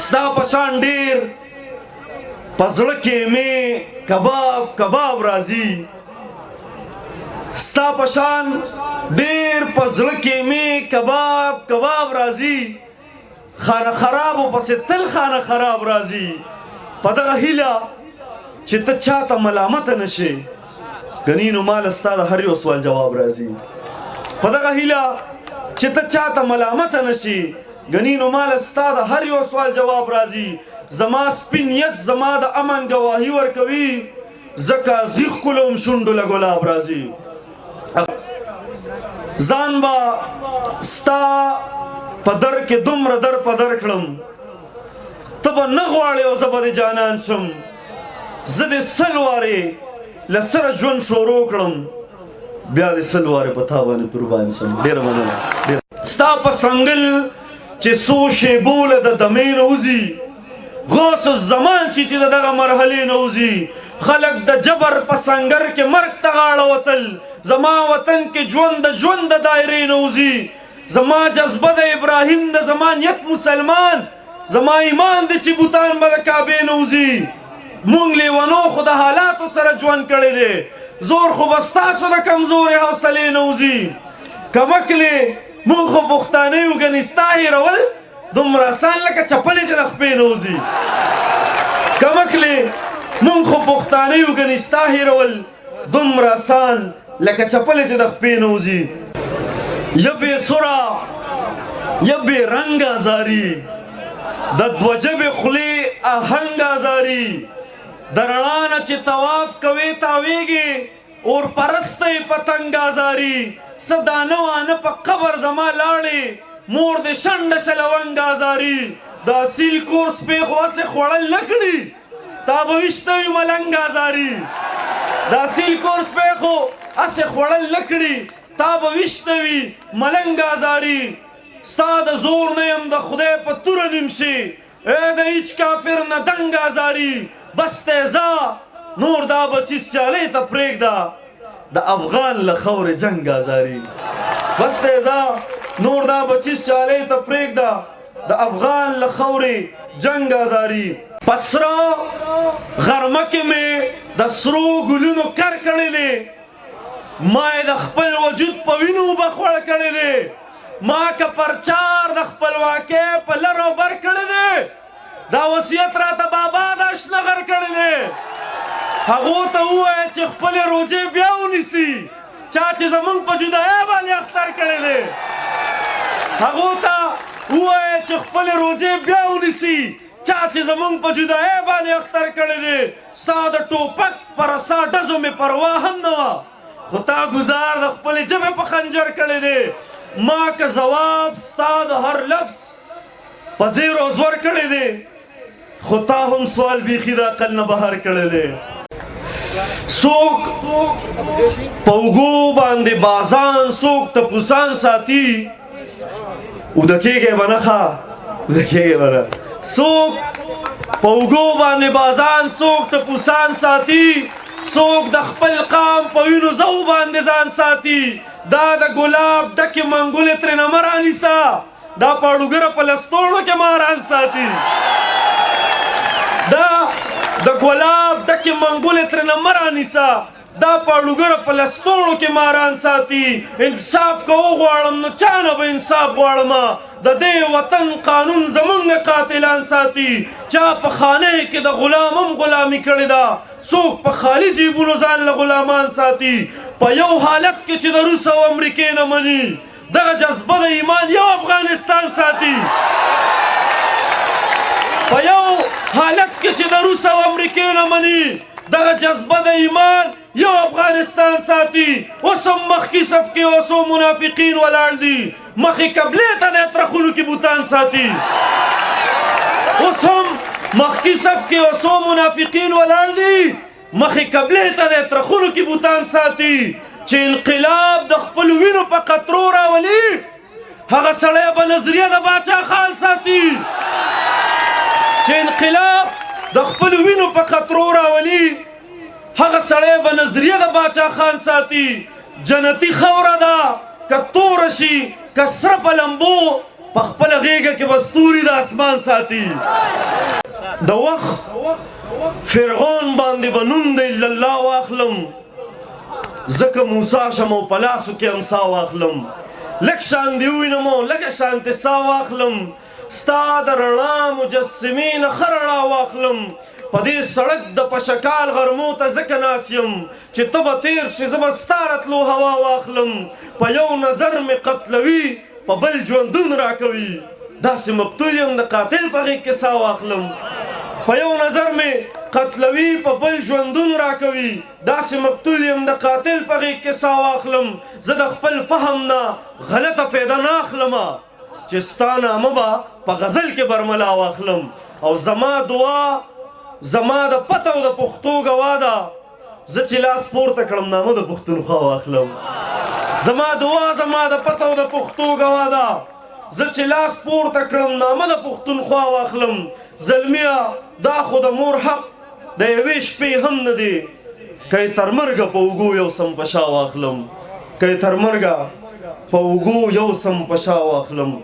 ستا پشان ډیر پزړه کې مې کباب کباب راځي ستا پشان ډیر پزړه کې مې کباب کباب راځي خانه خراب پسې تل خانه خراب راځي په دغه هیله چې ته چاته ملامت نشې غنی نو مال ستا د هر یو سوال جواب راځي په دغه هیله چې ته چاته ملامت نشې غنی نو مال ستا د هر یو سوال جواب راځي زما سپینیت زما د امن گواهی ورکوي زکه زیخ کولم شونډو له ګلاب راځي ځان با ستا په در کې دومره در په در کړم ته به نه غواړې او زه به د جانان شم زه د سل وارې له سره ژوند شروع کړم بیا د سل وارې په تا باندې قربان شم ډېره مننه ستا په سنګل چې څو شېبو له د دمې نه وځي غوث الزمان چې د دغه مرحلې نه وځي خلک د جبر په سنګر کې مرګ ته غاړه وتل زما وطن کې ژوند د دایرې نه وځي زما جذبه د ابراهیم د زمانیت مسلمان زما ایمان د چې بوتان به د کعبې نه وځي مونږ لیونو خو د حالاتو سره ژوند کړی دی زور خو به ستاسو د کمزورې حوصلې نه وځي کمکلې مونږ خو پښتانه یو ګنې ستا هېرول دومره آسان لکه چپلې چې د خپې نه وځي کمکلې مونږ خو پښتانه یو ګنې ستا هېرول دومره آسان لکه چپلې چې د خپې نه وځي یا بې سره یا بې رنګه زاري د دوه ژبې خولې آهنګ ازاري د رڼا نه چې طواف کوې تاویږي اور پرستی پتنګ ازاري څه دانه وانه په قبر زما لاړې مور د شنډه شلونګ ازاري د اصیل کور سپې خو هسې خوړل نه کړي تا به ویشته وي ملنګ ازاري د اصیل کور سپې خو هسې خوړل نه کړي تا به ویشته وي ملنګ ازاري ستا د زور نه یم د خدای په توره نیم شي ای د هیچ کافر نه دنګ ازاري بس ته ځه نور دا بچي سیالۍ ته پرېږده د افغان له خاورې جنګ ازاري بس ته ځه نور دا بچي سیالۍ ته پرېږده د افغان له خاورې جنګ ازاري په سره غرمه کې مې د سرو ګلونو کر کړی دی ما یې د خپل وجود په وینو بخوړ کړی دی ما که پرچار د خپلواکۍ په لر او بر کړی دی دا وصیت راته بابا د اشنغر کړی دی هغو ته ووایه چې خپلې روجې بیا ونیسي چا چې زمونږ په جدایۍ باندې اختر کړی دی هغو ته ووایه چې خپلې روجې بیا ونیسي چا چې زمونږ په جدایۍ باندې اختر کړی دی ستا د ټوپک په رسا ډزو مې پروا هم نه وه خو تا ګزار د خپلې ژبې په خنجر کړی دی ما که جواب ستا د هر لفظ په زیر او زور کړی دی خو تا هم سوال بیخي د عقل نه بهر کړی دی څوک په اوږو باندې بازان څوک ټپوسان ساتي اوده کېږئ به نه ښه اوده کېږئ به نه څوک په اوږو باندې بازان څوک ټپوسان ساتي څوک د خپل قام په وینو زو باندې ځان ساتي دا د ګلاب ډکې منګولې ترېنه مه رانیسه دا پاړوګره په لستوڼو کې ماران ساتي دا د ګلاب ډکې منګولې ترېنه مه رانیسه دا پاړوګره په لستوڼو کې ماران ساتي انصاف که وغواړم نو چا نه به انصاف غواړمه د دې وطن قانون زمونږ قاتلان ساتي چا په خانه کې د غلام هم غلامي کړې ده څوک په خالي جیبونو ځان له غلامان ساتي په یو حالت کې چې د روس او امریکې نه مني دغه جذبه د ایمان یو افغانستان ساتي په یو حالت کې چې د روس او امریکې نه مني دغه جذبه د ایمان یو افغانستان ساتي اوس هم مخکې صف کې اوس هم منافقین ولاړ دي مخې قبلې ته د اطرخونو کې بوتان ساتي اوس هم مخکې صف کې اوس هم منافقین ولاړ دي مخې قبلې ته د اطرخونو کې بوتان ساتي چې انقلاب د خپلو وینو په قطرو راولي هغه سړی به نظریه د باچا خان ساتي چې انقلاب د خپلو وینو په قطرو راولي هغه سړی به نظریه د باچا خان ساتي جنتي خوره ده که توره شي که سره په لمبو په خپل غیږه کې به ستوري د اسمان ساتي د وخت فرعون باندې به نوم د الا الله واخلم ځکه موسی شم او په لاسو کې امسا واخلم لږ شان دې ووینم او لږه شانتې سا واخلم ستا د رڼا مجسمې نه ښه رڼا واخلم په دې سړک د پشکال غرمو ته ځکه ناست یم چې ته به تېر شې زه به ستا راتلو هوا واخلم په یو نظر مې قتلوي په بل ژوندون راکوي داسې مقتول یم د قاتل په غېږ کې سا واخلم په یو نظر مې قتلوي په بل ژوندون راکوي داسې مقتول یم د قاتل په غېږ کې سا واخلم زه د خپل فهم نه غلطه فایده نه اخلمه چې ستا نامه به په غزل کې برملا واخلم او زما دعا زما د پته او د پښتو ګوا ده زه چې لاس پورته کړم نامه د پښتونخوا واخلم زما دعا زما د پته او د پښتو ګوا ده زه چې لاس پورته کړم نامه د پښتونخوا واخلم زلمیه دا خو د مور حق د یوې شپې هم نه دی که یې تر مرګه په اوږو یو سم په شا واخلم که یې تر مرګه په اوږو یو سم په شا واخلم